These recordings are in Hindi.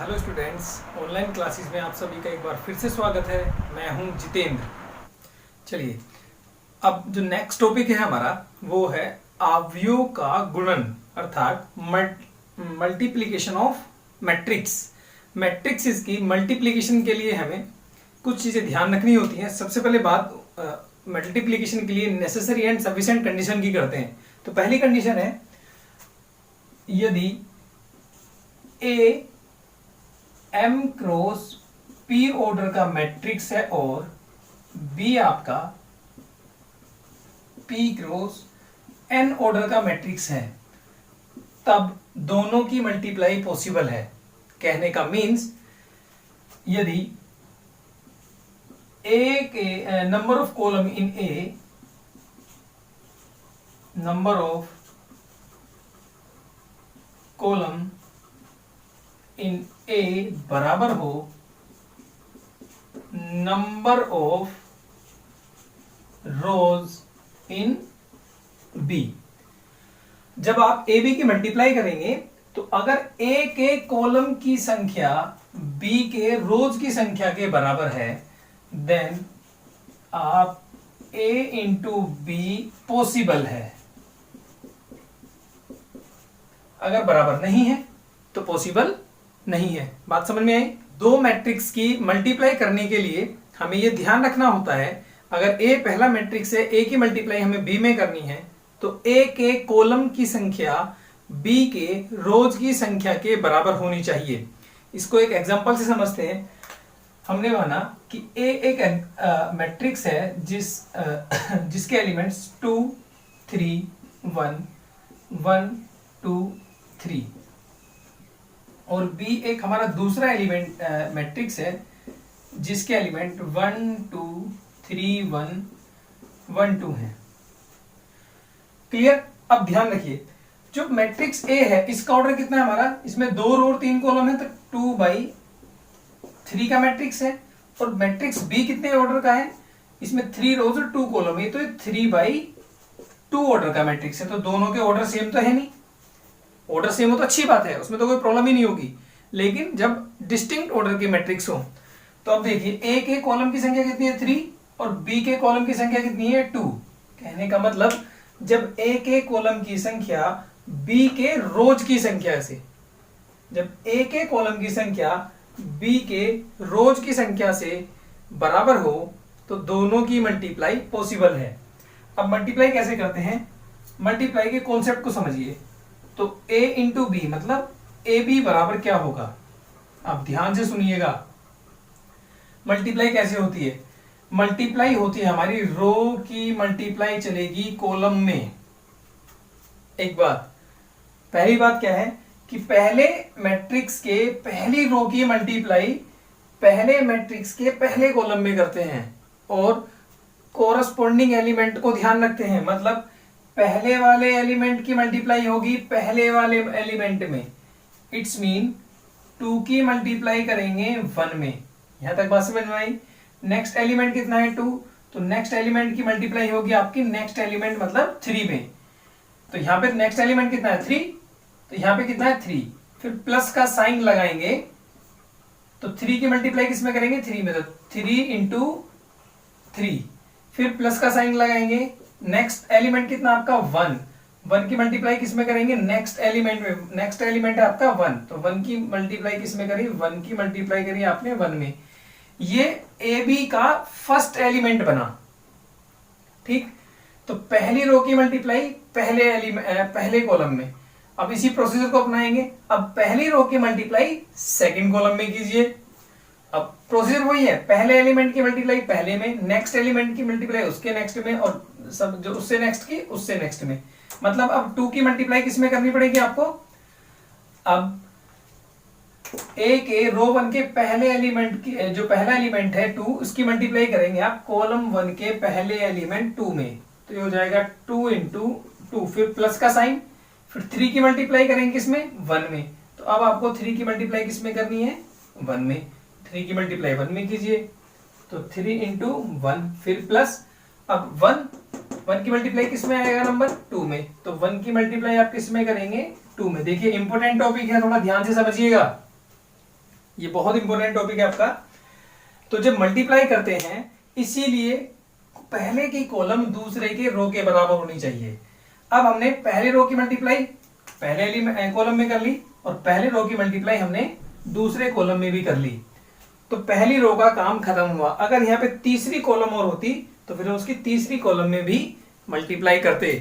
हेलो स्टूडेंट्स, ऑनलाइन क्लासेस में आप सभी का एक बार फिर से स्वागत है। मैं हूं जितेंद्र। चलिए, अब जो नेक्स्ट टॉपिक है हमारा वो है अवयवों का गुणन अर्थात मल्टीप्लिकेशन ऑफ मैट्रिक्स। मैट्रिक्स की मल्टीप्लिकेशन के लिए हमें कुछ चीज़ें ध्यान रखनी होती हैं। सबसे पहले बात मल्टीप्लिकेशन के लिए नेसेसरी एंड सफिशिएंट कंडीशन की करते हैं। तो पहली कंडीशन है, यदि A M cross P order का मैट्रिक्स है और बी आपका पी क्रॉस एन ऑर्डर का मैट्रिक्स है, तब दोनों की मल्टीप्लाई पॉसिबल है। कहने का मीन्स, यदि ए के number of column in A, number of column in A बराबर हो number of rows in B. जब आप ए बी की मल्टीप्लाई करेंगे तो अगर ए के कॉलम की संख्या बी के रोज की संख्या के बराबर है, देन आप ए इंटू बी पॉसिबल है। अगर बराबर नहीं है तो पॉसिबल नहीं है। बात समझ में आई? दो मैट्रिक्स की मल्टीप्लाई करने के लिए हमें यह ध्यान रखना होता है, अगर ए पहला मैट्रिक्स है, ए की मल्टीप्लाई हमें बी में करनी है तो ए के कॉलम की संख्या बी के रोज की संख्या के बराबर होनी चाहिए। इसको एक एग्जांपल से समझते हैं। हमने माना कि ए एक मैट्रिक्स है जिसके एलिमेंट्स 2 3 1 1 2 3 और बी एक हमारा दूसरा एलिमेंट मैट्रिक्स है जिसके एलिमेंट 1 2 3 1 1 2 है। क्लियर? अब ध्यान रखिए, जो मैट्रिक्स ए है इसका ऑर्डर कितना है हमारा? इसमें 2 रो और 3 कॉलम है, तो 2/3 का मैट्रिक्स है। और मैट्रिक्स बी कितने ऑर्डर का है? इसमें 3 रोज और 2 कॉलम है, तो 3/2 ऑर्डर का मैट्रिक्स है। तो दोनों के ऑर्डर सेम तो है नहीं। ऑर्डर सेम हो तो अच्छी बात है, उसमें तो कोई प्रॉब्लम ही नहीं होगी। लेकिन जब डिस्टिंक्ट ऑर्डर के मैट्रिक्स हो तो अब देखिए, ए के कॉलम की संख्या कितनी है? 3 और बी के कॉलम की संख्या कितनी है? 2। कहने का मतलब, जब ए के कॉलम की संख्या बी के रोज की संख्या से, जब ए के कॉलम की संख्या बी के रोज की संख्या से बराबर हो तो दोनों की मल्टीप्लाई पॉसिबल है। अब मल्टीप्लाई कैसे करते हैं? मल्टीप्लाई के कॉन्सेप्ट को समझिए। तो a इंटू बी मतलब ए बी बराबर क्या होगा? आप ध्यान से सुनिएगा। मल्टीप्लाई कैसे होती है? मल्टीप्लाई होती है हमारी रो की मल्टीप्लाई चलेगी कॉलम में। एक बात, पहली बात क्या है कि पहले मैट्रिक्स के पहली रो की मल्टीप्लाई पहले मैट्रिक्स के पहले कॉलम में करते हैं और कोरस्पॉन्डिंग एलिमेंट को ध्यान रखते हैं। मतलब पहले वाले एलिमेंट की मल्टीप्लाई होगी पहले वाले एलिमेंट में। इट्स मीन 2 की मल्टीप्लाई करेंगे 1 में। यहां तक बात समझ में आई? नेक्स्ट एलिमेंट कितना है? 2। तो नेक्स्ट एलिमेंट की मल्टीप्लाई होगी आपकी नेक्स्ट एलिमेंट मतलब 3 में। तो यहां पे नेक्स्ट एलिमेंट कितना है? 3। तो यहां पे कितना है? 3। फिर प्लस का साइन लगाएंगे तो 3 की मल्टीप्लाई किसमें करेंगे? 3 में। तो 3 इंटू 3, फिर प्लस का साइन लगाएंगे। नेक्स्ट एलिमेंट कितना आपका? 1 की मल्टीप्लाई किसमें करेंगे? नेक्स्ट एलिमेंट में। नेक्स्ट एलिमेंट है आपका 1, तो 1 की मल्टीप्लाई किसमें करी? 1 की मल्टीप्लाई करी आपने 1 में। ये ए बी का फर्स्ट एलिमेंट बना। ठीक, तो पहली रो की मल्टीप्लाई पहले कॉलम में। अब इसी प्रोसीजर को अपनाएंगे। अब पहली रो की मल्टीप्लाई सेकंड कॉलम में कीजिए। अब प्रोसीजर वही है, पहले एलिमेंट की मल्टीप्लाई पहले में, नेक्स्ट एलिमेंट की मल्टीप्लाई उसके नेक्स्ट में, और सब जो उससे नेक्स्ट की उससे नेक्स्ट में। मतलब अब 2 की मल्टीप्लाई किसमें करनी पड़ेगी आपको? अब ए के रो 1 के पहले एलिमेंट की, जो पहला एलिमेंट है 2, उसकी मल्टीप्लाई करेंगे आप कॉलम 1 के पहले एलिमेंट 2 में। तो ये हो जाएगा 2 इंटू 2, फिर प्लस का साइन, फिर 3 की मल्टीप्लाई करेंगे किसमें? 1 में। तो अब आपको 3 की मल्टीप्लाई किसमें करनी है? 1 में। 3 की मल्टीप्लाई 1 में कीजिए, तो 3 इंटू 1, फिर प्लस। अब 1 की मल्टीप्लाई किस में आएगा? नंबर 2 में। तो 1 की मल्टीप्लाई आप किस में करेंगे? 2 में। देखिए इंपॉर्टेंट टॉपिक है, थोड़ा ध्यान से समझिएगा। ये बहुत इंपॉर्टेंट टॉपिक है आपका। तो जब मल्टीप्लाई करते हैं, इसीलिए पहले की कॉलम दूसरे के रो के बराबर होनी चाहिए। अब हमने पहले रो की मल्टीप्लाई पहले कॉलम में कर ली और पहले रो की मल्टीप्लाई हमने दूसरे कॉलम में भी कर ली, तो पहली रो का काम खत्म हुआ। अगर यहाँ पे तीसरी कॉलम और होती तो फिर उसकी तीसरी कॉलम में भी मल्टीप्लाई करते।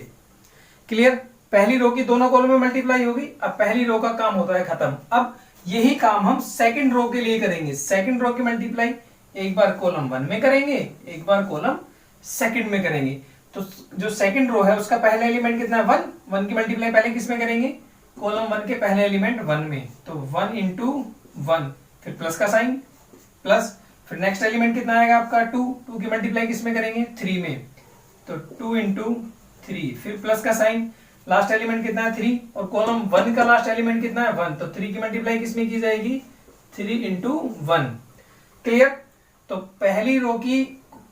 क्लियर? पहली रो की दोनों कॉलम में मल्टीप्लाई होगी, अब पहली रो का काम होता है खत्म। अब यही काम हम सेकंड रो के लिए करेंगे। सेकंड रो की मल्टीप्लाई एक बार कॉलम 1 में करेंगे, एक बार कॉलम सेकंड में करेंगे। तो जो सेकंड रो है उसका पहला एलिमेंट कितना है 1, 1 की मल्टीप्लाई पहले किस में करेंगे, कॉलम 1 के पहले एलिमेंट 1 में, तो 1 इंटू 1, फिर प्लस का साइन प्लस, फिर नेक्स्ट एलिमेंट कितना आएगा आपका 2, 2 की मल्टीप्लाई किस में करेंगे 3 में, तो 2 इंटू 3, फिर प्लस का साइन, लास्ट एलिमेंट कितना है 3 और कॉलम 1 का लास्ट एलिमेंट कितना है 1, तो 3 की मल्टीप्लाई किस में की जाएगी 3 इंटू 1। क्लियर? तो पहली रो की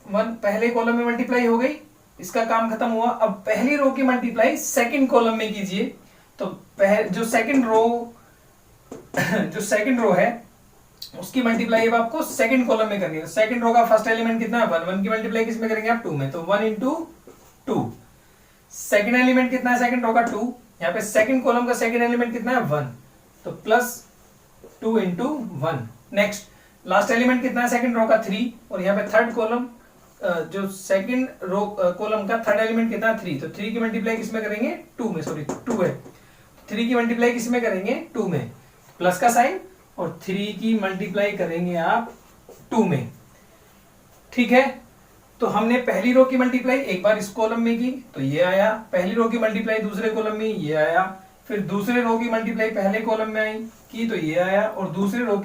पहले कॉलम में मल्टीप्लाई हो गई, इसका काम खत्म हुआ। अब पहली रो की मल्टीप्लाई सेकंड कॉलम में कीजिए, तो जो सेकंड रो है उसकी मल्टीप्लाई अब आपको सेकंड कॉलम में करनी है। सेकंड रो का फर्स्ट एलिमेंट कितना है 1, 1 की मल्टीप्लाई किस में करेंगे आप 2 में, तो 1 इंटू 2। सेकंड एलिमेंट कितना है सेकंड रो का 2, यहाँ पे सेकंड कॉलम का सेकंड एलिमेंट कितना है 1, तो plus 2 into 1। Next last element कितना है सेकंड रो का 3 और यहाँ पे थर्ड कॉलम जो सेकंड रो कॉलम का थर्ड एलिमेंट कितना है 3, तो 3 की मल्टीप्लाई किस में करेंगे 2 में, सॉरी 2 है, 3 की मल्टीप्लाई किस में करेंगे 2 में, प्लस का साइन और 3 की मल्टीप्लाई करेंगे आप 2 में। ठीक है? तो हमने पहली रो की मल्टीप्लाई एक बार इस कॉलम में की तो ये आया, पहली रो की मल्टीप्लाई दूसरे कॉलम में ये आया, फिर दूसरे रो की मल्टीप्लाई पहले कॉलम में आई की तो ये आया, और दूसरे रो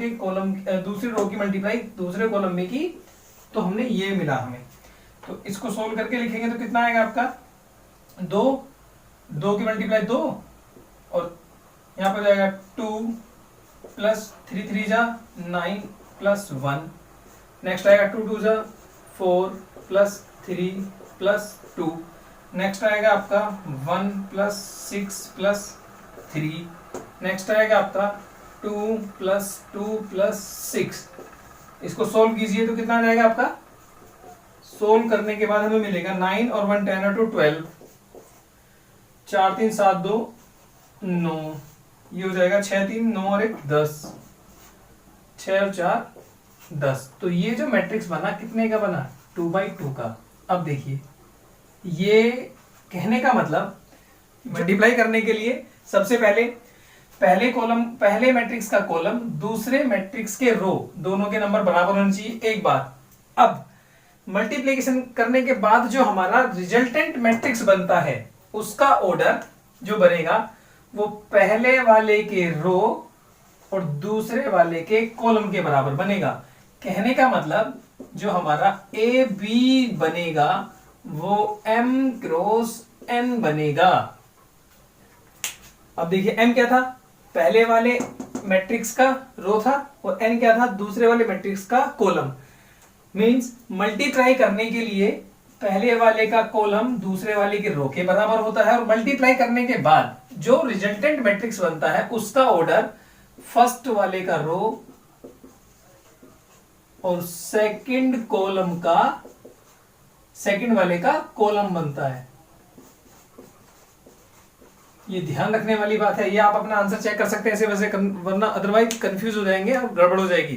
की मल्टीप्लाई दूसरे कॉलम में की तो हमने ये मिला हमें। तो इसको सोल्व करके लिखेंगे तो कितना आएगा आपका 2 की मल्टीप्लाई 2 और यहाँ पर जाएगा 2 प्लस 3 3 जा 9 प्लस 1, नेक्स्ट आएगा 2 2 जा 4 प्लस 3 प्लस 2, नेक्स्ट आएगा आपका 1 प्लस 6 प्लस 3, नेक्स्ट आएगा आपका 2 प्लस 2 प्लस 6। इसको सोल्व कीजिए तो कितना आ जाएगा आपका, सोल्व करने के बाद हमें मिलेगा 9 और 1 10 और 2 12, 4 3 7 2 9, ये हो जाएगा 6 3 9 और 1 10, 6 और 4 10। तो ये जो मैट्रिक्स बना कितने का बना 2/2 का। अब देखिए ये कहने का मतलब मल्टीप्लाई करने के लिए सबसे पहले मैट्रिक्स का कॉलम दूसरे मैट्रिक्स के रो दोनों के नंबर बराबर होने चाहिए एक बार। अब मल्टीप्लिकेशन करने के बाद जो हमारा रिजल्टेंट मैट्रिक्स बनता है उसका ऑर्डर जो बनेगा वो पहले वाले के रो और दूसरे वाले के कॉलम के बराबर बनेगा। कहने का मतलब जो हमारा ए बी बनेगा वो m क्रॉस n बनेगा। अब देखिए m क्या था, पहले वाले मैट्रिक्स का रो था और n क्या था, दूसरे वाले मैट्रिक्स का कॉलम। मींस मल्टीप्लाई करने के लिए पहले वाले का कॉलम दूसरे वाले के रो के बराबर होता है और मल्टीप्लाई करने के बाद जो रिजल्टेंट मैट्रिक्स बनता है उसका ऑर्डर फर्स्ट वाले का रो और सेकंड वाले का कॉलम बनता है। ये ध्यान रखने वाली बात है, ये आप अपना आंसर चेक कर सकते हैं ऐसे वैसे, वरना अदरवाइज कंफ्यूज हो जाएंगे और गड़बड़ हो जाएगी।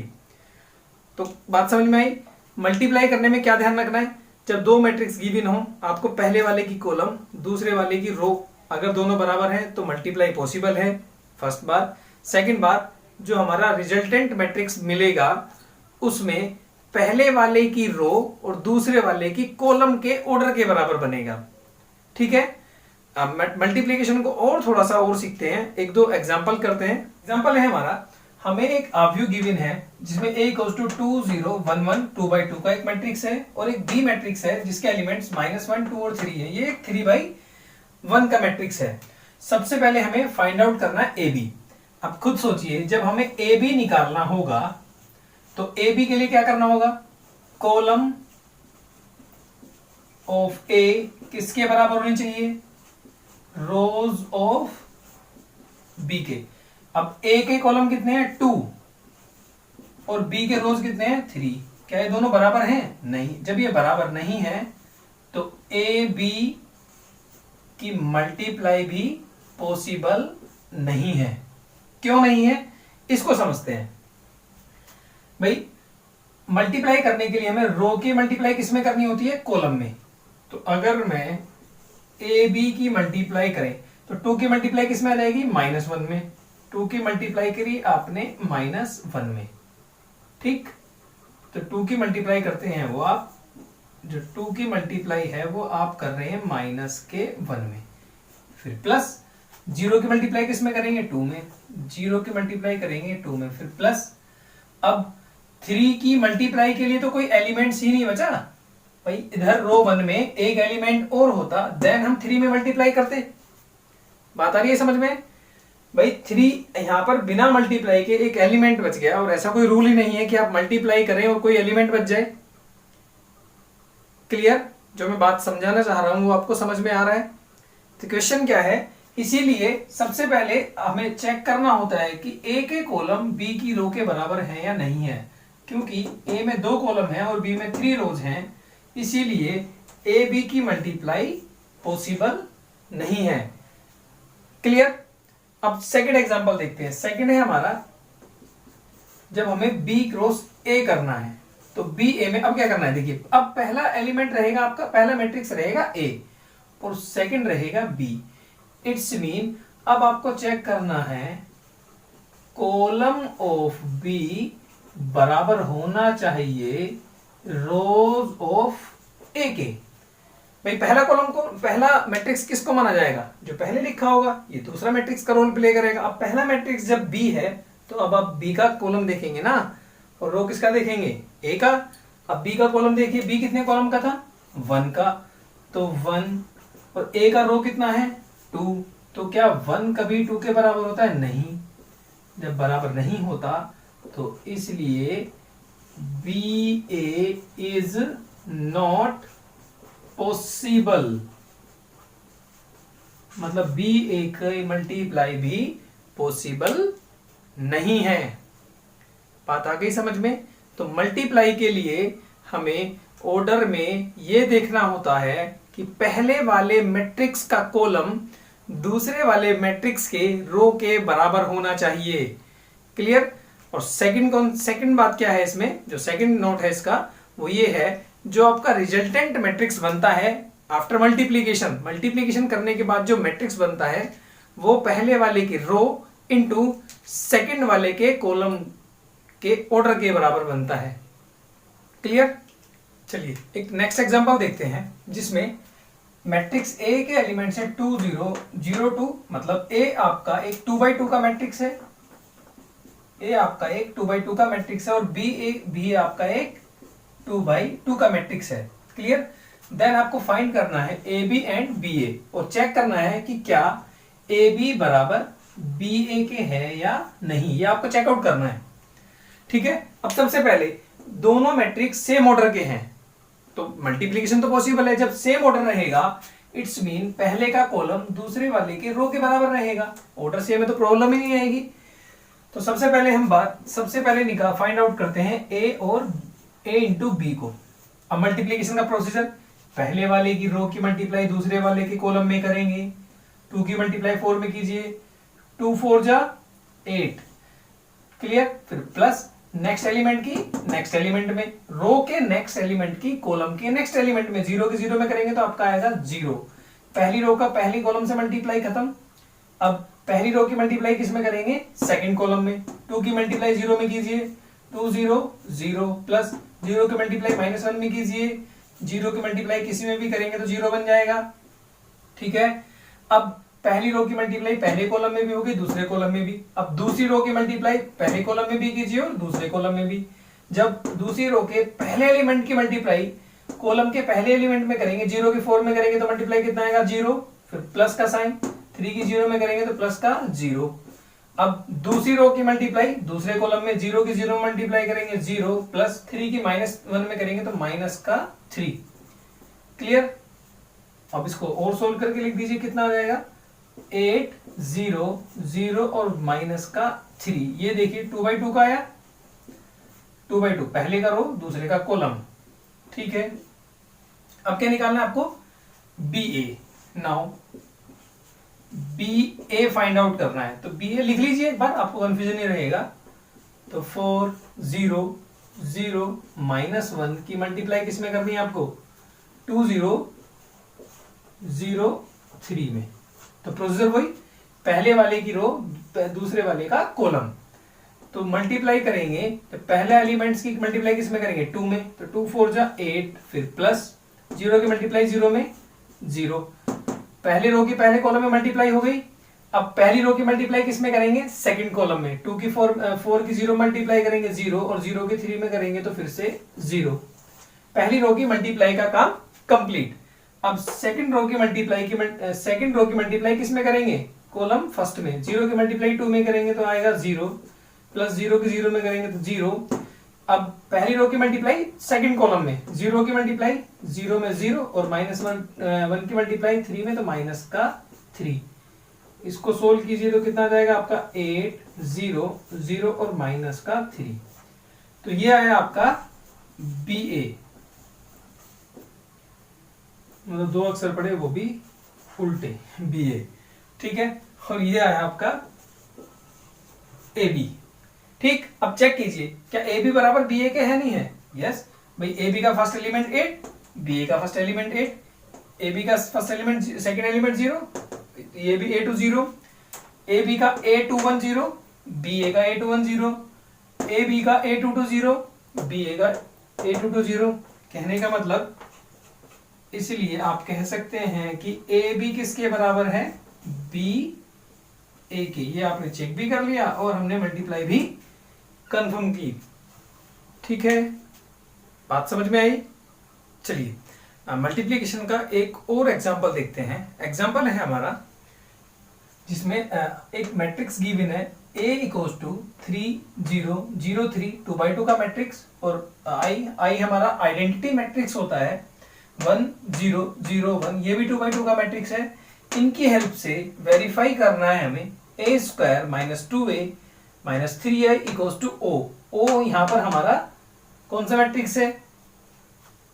तो बात समझ में आई। मल्टीप्लाई करने में क्या ध्यान रखना है, जब दो मैट्रिक्स गिवन हो आपको पहले वाले की कॉलम दूसरे वाले की रो अगर दोनों बराबर हैं तो मल्टीप्लाई पॉसिबल है, फर्स्ट बात। सेकंड बात, जो हमारा रिजल्टेंट मैट्रिक्स मिलेगा उसमें पहले वाले की रो और दूसरे वाले की कॉलम के ऑर्डर के बराबर बनेगा। ठीक है, अब मल्टीप्लिकेशन को और थोड़ा सा और सीखते हैं, एक दो एग्जांपल करते हैं। एग्जांपल है हमारा, हमें एक आव्यूह गिवन है जिसमें a = 2 0 1 1 2/2 का एक मैट्रिक्स है और एक बी मैट्रिक्स है जिसके एलिमेंट्स -1 2 और 3 है। ये एक 3/1 का मैट्रिक्स है। सबसे पहले हमें फाइंड आउट करना है ए बी। अब खुद सोचिए, जब हमें ए बी निकालना होगा तो ए बी के लिए क्या करना होगा, कॉलम ऑफ ए किसके बराबर होनी चाहिए, रोज ऑफ बी के। अब ए के कॉलम कितने हैं 2 और बी के रोज कितने हैं 3। क्या ये दोनों बराबर हैं? नहीं। जब ये बराबर नहीं है तो ए बी की मल्टीप्लाई भी पॉसिबल नहीं है। क्यों नहीं है इसको समझते हैं। भाई मल्टीप्लाई करने के लिए हमें रो की मल्टीप्लाई किसमें करनी होती है? कॉलम में। तो अगर मैं ए बी की मल्टीप्लाई करें तो 2 की मल्टीप्लाई किसमें आ जाएगी? -1 में। 2 की मल्टीप्लाई करी आपने -1 में, ठीक। तो 2 की मल्टीप्लाई करते हैं वो आप, जो 2 की मल्टीप्लाई है वो आप कर रहे हैं -1 में, फिर प्लस 0 की मल्टीप्लाई किसमें करेंगे? 2 में। 0 की मल्टीप्लाई करेंगे 2 में, फिर प्लस। अब 3 की मल्टीप्लाई के लिए तो कोई एलिमेंट्स ही नहीं बचा भाई। इधर रो 1 में एक एलिमेंट और होता देन हम 3 में मल्टीप्लाई करते। बात आ रही है समझ में? भाई 3 यहां पर बिना मल्टीप्लाई के एक एलिमेंट बच गया, और ऐसा कोई रूल ही नहीं है कि आप मल्टीप्लाई करें और कोई एलिमेंट बच जाए। क्लियर? जो मैं बात समझाना चाह रहा हूं वो आपको समझ में आ रहा है? तो क्वेश्चन क्या है, इसीलिए सबसे पहले हमें चेक करना होता है कि ए के कॉलम बी की रो के बराबर है या नहीं है। क्योंकि ए में 2 कॉलम है और बी में 3 रोज हैं, इसीलिए ए बी की मल्टीप्लाई पॉसिबल नहीं है। क्लियर? अब सेकंड एग्जांपल देखते हैं। सेकंड है हमारा, जब हमें बी क्रॉस ए करना है तो बी ए में अब क्या करना है? देखिए, अब पहला एलिमेंट रहेगा आपका, पहला मैट्रिक्स रहेगा ए और सेकंड रहेगा बी। इट्स मीन अब आपको चेक करना है कॉलम ऑफ बी बराबर होना चाहिए रोज ऑफ ए के। भाई पहला कॉलम को, पहला मैट्रिक्स किसको माना जाएगा? जो पहले लिखा होगा। ये दूसरा मैट्रिक्स का रोल प्ले करेगा। अब पहला मैट्रिक्स जब बी है तो अब आप बी का कॉलम देखेंगे ना, और रो किसका देखेंगे? ए का। अब बी का कॉलम देखिए, बी कितने कॉलम का था? 1 का। तो 1 और ए का रो कितना है? 2। तो क्या 1 कभी 2 के बराबर होता है? नहीं। जब बराबर नहीं होता तो इसलिए B A is not possible, मतलब बी ए की मल्टीप्लाई भी पॉसिबल नहीं है। बात आ गई समझ में? तो मल्टीप्लाई के लिए हमें ऑर्डर में यह देखना होता है कि पहले वाले मैट्रिक्स का कॉलम दूसरे वाले मैट्रिक्स के रो के बराबर होना चाहिए। क्लियर? और सेकंड बात क्या है इसमें, जो सेकंड नोट है इसका वो ये है, जो आपका रिजल्टेंट मैट्रिक्स बनता है आफ्टर मल्टीप्लीकेशन करने के बाद जो मैट्रिक्स बनता है वो पहले वाले की रो इनटू सेकंड वाले के कॉलम के ऑर्डर के बराबर बनता है। क्लियर? चलिए एक नेक्स्ट एग्जांपल देखते हैं जिसमें मैट्रिक्स ए के एलिमेंट्स है 2 0 0 2, मतलब ए आपका एक 2x2 का मैट्रिक्स है। ए आपका एक 2x2 का मैट्रिक्स है और बी आपका एक 2x2 का मैट्रिक्स है। क्लियर? देन आपको फाइंड करना है ए बी एंड बी ए, और चेक करना है कि क्या ए बी बराबर बी ए के है या नहीं, ये आपको चेकआउट करना है। ठीक है? अब सबसे पहले दोनों मैट्रिक्स सेम ऑर्डर के हैं तो मल्टीप्लीकेशन तो पॉसिबल है। जब सेम ऑर्डर रहेगा इट्स मीन पहले का कॉलम दूसरे वाले के रो के बराबर रहेगा। ऑर्डर सेम है तो प्रॉब्लम ही नहीं आएगी। तो सबसे पहले निकाल फाइंड आउट करते हैं ए और ए इंटू बी को। अब मल्टीप्लीकेशन का प्रोसीजर, पहले वाले की रो की मल्टीप्लाई दूसरे वाले के कॉलम में करेंगे। 2 की मल्टीप्लाई 4 में कीजिए, 2 4 जा 8। क्लियर? फिर प्लस नेक्स्ट एलिमेंट की नेक्स्ट एलिमेंट में, रो के नेक्स्ट एलिमेंट की कॉलम के नेक्स्ट एलिमेंट में, 0 के 0 में करेंगे तो आपका आएगा 0। पहली रो का पहली कॉलम से मल्टीप्लाई खत्म। अब पहली रो की मल्टीप्लाई किस में करेंगे? सेकंड कॉलम में। 2 की मल्टीप्लाई 0 में कीजिए, 2 0 0 प्लस 0 की मल्टीप्लाई -1 में कीजिए, 0 की मल्टीप्लाई किसी में भी करेंगे तो 0 बन जाएगा। ठीक है? अब पहली रो की मल्टीप्लाई पहले कॉलम में भी होगी, दूसरे कॉलम में भी। अब दूसरी रो की मल्टीप्लाई पहले कॉलम में भी कीजिए और दूसरे कॉलम में भी। जब दूसरी रो के पहले एलिमेंट की मल्टीप्लाई कॉलम के पहले एलिमेंट में करेंगे, 0 की 4 में करेंगे तो मल्टीप्लाई कितना आएगा? 0, फिर प्लस का साइन। 3 की 0 में करेंगे तो प्लस का 0। अब दूसरी रो की मल्टीप्लाई दूसरे कॉलम में 0 की 0 में मल्टीप्लाई करेंगे 0 प्लस 3 की -1 में करेंगे तो माइनस का 3। क्लियर? अब इसको और सोल्व करके लिख दीजिए, कितना आ जाएगा? 8 0 0 और माइनस का 3। ये देखिए 2/2 का आया। 2/2 पहले का रो दूसरे का कॉलम। ठीक है, अब क्या निकालना है आपको, बी ए। नाउ बी ए फाइंड आउट करना है, तो बी ए लिख लीजिए एक बार, आपको कंफ्यूजन नहीं रहेगा। तो 4 0 0 -1 की मल्टीप्लाई किसमें करनी है आपको, 2 0 0 3 में। तो प्रोसीजर वही, पहले वाले की रो दूसरे वाले का कॉलम। तो मल्टीप्लाई करेंगे तो पहले एलिमेंट्स की मल्टीप्लाई किसमें करेंगे, 2 में। तो 2 4 जा 8, फिर प्लस 0 की मल्टीप्लाई 0 में 0। पहले रो की पहले कॉलम में मल्टीप्लाई हो गई। अब पहली रो की मल्टीप्लाई किसमें करेंगे, सेकंड कॉलम में। 2 की 4 की 0 मल्टीप्लाई करेंगे 0, और 0 की 3 में करेंगे तो फिर से 0। पहली रो की मल्टीप्लाई का काम कंप्लीट। अब सेकंड रो की मल्टीप्लाई किसमें करेंगे, कॉलम फर्स्ट में। 0 की मल्टीप्लाई 2 में करेंगे तो आएगा 0, प्लस 0 की 0 में करेंगे तो 0। अब पहली रो की मल्टीप्लाई सेकंड कॉलम में, 0 की मल्टीप्लाई 0 में 0, और -1 की मल्टीप्लाई 3 में तो माइनस का 3। इसको सोल्व कीजिए तो कितना आ जाएगा आपका 8 0 0 और माइनस का 3। तो ये आया आपका बी ए, मतलब 2 अक्षर पड़े वो भी उल्टे, बी ए। ठीक है, और ये आया आपका ए बी। ठीक, अब चेक कीजिए क्या ए बी बराबर बी ए के है, नहीं है। यस भाई, ए बी का फर्स्ट एलिमेंट 8, बी ए का फर्स्ट एलिमेंट 8, ए बी का फर्स्ट एलिमेंट सेकंड एलिमेंट 0, ये भी A2 0, ए बी का A21 0, बी ए का A21 0, ए बी का A22 0, बी ए का A22 0। कहने का मतलब, इसलिए आप कह सकते हैं कि ए बी किसके बराबर है, बी ए के। ये आपने चेक भी कर लिया और हमने मल्टीप्लाई भी कंफर्म की। ठीक है, बात समझ में आई। चलिए मल्टीप्लिकेशन का एक और एग्जांपल देखते हैं। एग्जांपल है हमारा जिसमें एक मैट्रिक्स गिवन है A इक्वल्स टू 3 0 0 3 2/2 का मैट्रिक्स, और I हमारा आइडेंटिटी मैट्रिक्स होता है 1 0 0 1, ये भी 2/2 का मैट्रिक्स है। इनकी हेल्प से वेरीफाई करना है हमें a² - 2a - 3i equals to O। O यहाँ पर हमारा कौन सा मैट्रिक्स है,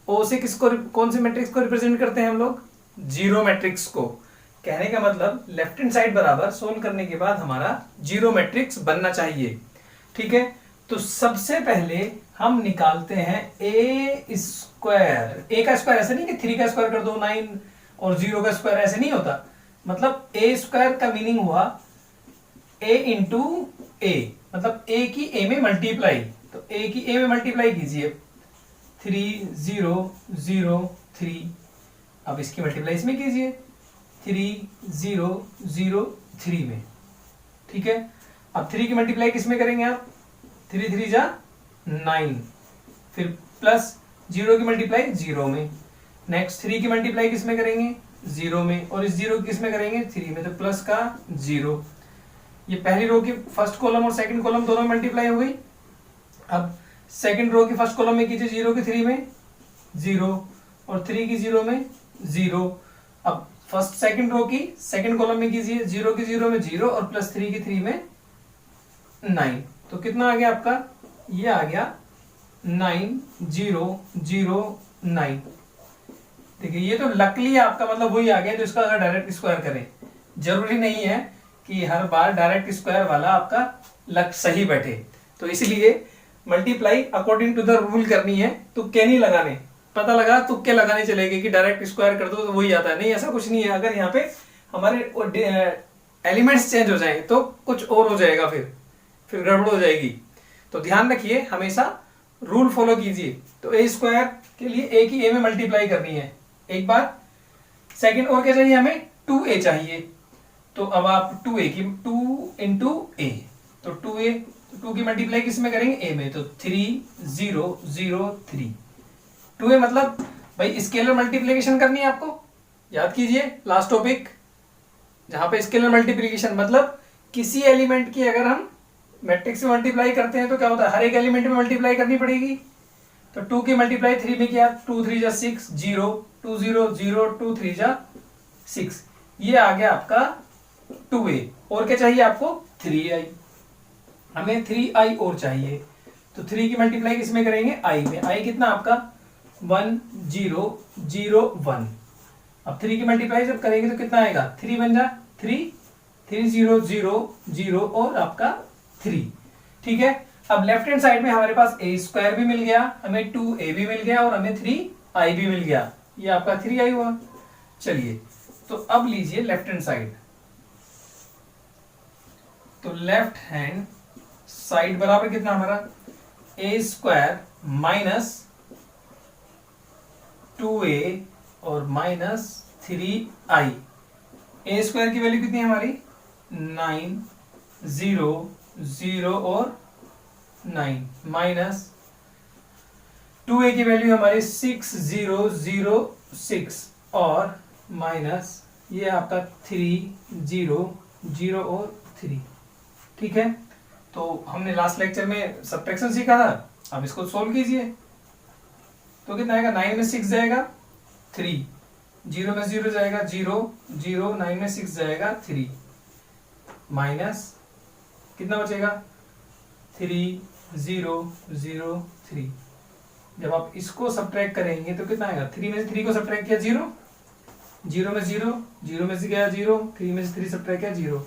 O से किसको, कौन से मैट्रिक्स को रिप्रेजेंट करते हैं हम लोग, जीरो मैट्रिक्स को। कहने का मतलब लेफ्ट हैंड साइड बराबर सोल्व करने के बाद हमारा जीरो मैट्रिक्स बनना चाहिए। ठीक है, तो सबसे पहले हम निकालते हैं a स्क्वायर। a का स्क्वायर ऐसे नहीं कि 3 का स्क्वायर कर दो 9, और 0 का स्क्वायर ऐसे नहीं होता। मतलब a स्क्वायर का मीनिंग हुआ a इंटू a, मतलब a की a में मल्टीप्लाई। तो a की a में मल्टीप्लाई कीजिए 3 0 0 3। अब इसकी मल्टीप्लाई इसमें कीजिए 3 0 0 3 में। ठीक है, अब 3 की मल्टीप्लाई किसमें करेंगे आप, 3 3 जा 9, फिर प्लस 0 की मल्टीप्लाई 0 में। नेक्स्ट 3 की मल्टीप्लाई किसमें करेंगे, 0 में, और इस 0 किसमें करेंगे, 3 में, तो प्लस का 0। ये पहली रो की फर्स्ट कॉलम और सेकंड कॉलम दोनों मल्टीप्लाई हो गई। अब सेकंड रो की फर्स्ट कॉलम में कीजिए 0 की 3 में 0, और 3 की 0 में 0। अब फर्स्ट सेकंड रो की सेकंड कॉलम में कीजिए 0 की 0 में 0, और प्लस 3 की 3 में 9। तो कितना आ गया आपका, ये आ गया 9 0 0 9। देखिए ये तो लकली आपका मतलब वही आ गया जो इसका अगर डायरेक्ट स्क्वायर करें। जरूरी नहीं है कि हर बार डायरेक्ट स्क्वायर वाला आपका लक सही बैठे, तो इसलिए multiply according to the rule करनी है, तुक्के नहीं लगाने। पता लगा तुक्के लगाने चलेंगे कि डायरेक्ट स्क्वायर कर दो तो वही आता है, नहीं ऐसा कुछ नहीं है। अगर यहाँ पे हमारे एलिमेंट्स चेंज हो जाएंगे तो कुछ और हो जाएगा, फिर गड़बड़ हो जाएगी। तो ध्यान रखिए, हमेशा रूल फॉलो कीजिए। तो ए स्क्वायर के लिए ए की ए में मल्टीप्लाई करनी है एक बार। सेकंड और क्या चाहिए हमें, 2a चाहिए। तो अब आप 2a की 2 इंटू ए, तो 2a, 2 की मल्टीप्लाई किस में करेंगे, a में, तो 3 0 0 3। 2a मतलब भाई स्केलर मल्टीप्लीकेशन करनी है आपको, याद कीजिए लास्ट टॉपिक जहां पे स्केलर मल्टीप्लीकेशन मतलब किसी एलिमेंट की अगर हम मैट्रिक्स में मल्टीप्लाई करते हैं तो क्या होता है, हर एक एलिमेंट में मल्टीप्लाई करनी पड़ेगी। तो 2 की मल्टीप्लाई 3 में किया, 2 3 जा 6 0 2 0 0 2 3 जा 6। ये आ गया आपका 2a। और क्या चाहिए आपको, 3i। हमें 3i और चाहिए, तो 3 की मल्टीप्लाई किसमें करेंगे, आई में। आई कितना आपका 1 0 0 1। अब 3 की मल्टीप्लाई जब करेंगे तो कितना आएगा, 3 बन जा 3 3 0 0 0 और आपका 3। ठीक है, अब लेफ्ट हैंड साइड में हमारे पास ए स्क्वायर भी मिल गया, हमें 2a भी मिल गया और हमें 3i भी मिल गया। ये आपका 3i हुआ। चलिए तो अब लीजिए लेफ्ट हैंड साइड। तो लेफ्ट हैंड साइड बराबर कितना हमारा, ए स्क्वायर माइनस 2a और माइनस 3i। ए स्क्वायर की वैल्यू कितनी है हमारी 9 0 0 और 9 माइनस 2a की वैल्यू हमारी 6 0 0 6 और माइनस ये आपका 3 0 0 और 3। ठीक है, तो हमने लास्ट लेक्चर में सब्ट्रैक्शन सीखा था, अब इसको सोल्व कीजिए। तो कितना आएगा, 9 में 6 जाएगा 3, 0 में 0 जाएगा 0 0, 9 में 6 जाएगा 3 माइनस कितना बचेगा 3 0 0 3। जब आप इसको सब्ट्रैक्ट करेंगे तो कितना आएगा, 3 में से 3 को सब्ट्रैक्ट किया 0, 0 में 0, 0 में से गया 0, 3 में से 3 सब्ट्रैक्ट किया 0,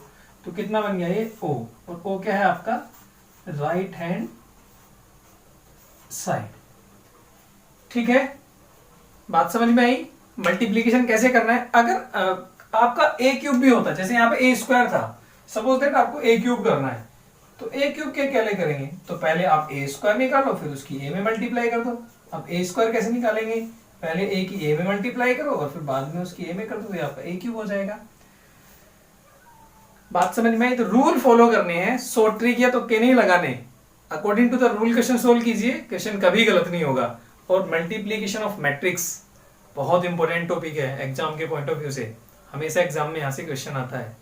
तो कितना बन गया ये o। और o क्या है आपका राइट हैंड साइड। ठीक है, बात समझ में आई। मल्टीप्लीकेशन कैसे करना है, अगर आपका a क्यूब भी होता, जैसे यहाँ पे a स्क्वायर था, सपोज दैट आपको a क्यूब करना है, तो a क्यूब के क्या करेंगे, तो पहले आप a स्क्वायर निकालो फिर उसकी a में मल्टीप्लाई कर दो। अब a स्क्वायर कैसे निकालेंगे, पहले a की a में मल्टीप्लाई करो और फिर बाद में उसकी a में कर दो, तो आपका a क्यूब हो जाएगा। बात समझ में आई। तो रूल फॉलो करने हैं, शॉर्ट ट्रिक या तो के नहीं लगाने, according to the rule question solve कीजिए, क्वेश्चन कभी गलत नहीं होगा। और मल्टीप्लीकेशन ऑफ मैट्रिक्स बहुत इंपॉर्टेंट टॉपिक है एग्जाम के पॉइंट ऑफ व्यू से, हमेशा एग्जाम में यहाँ से क्वेश्चन आता है।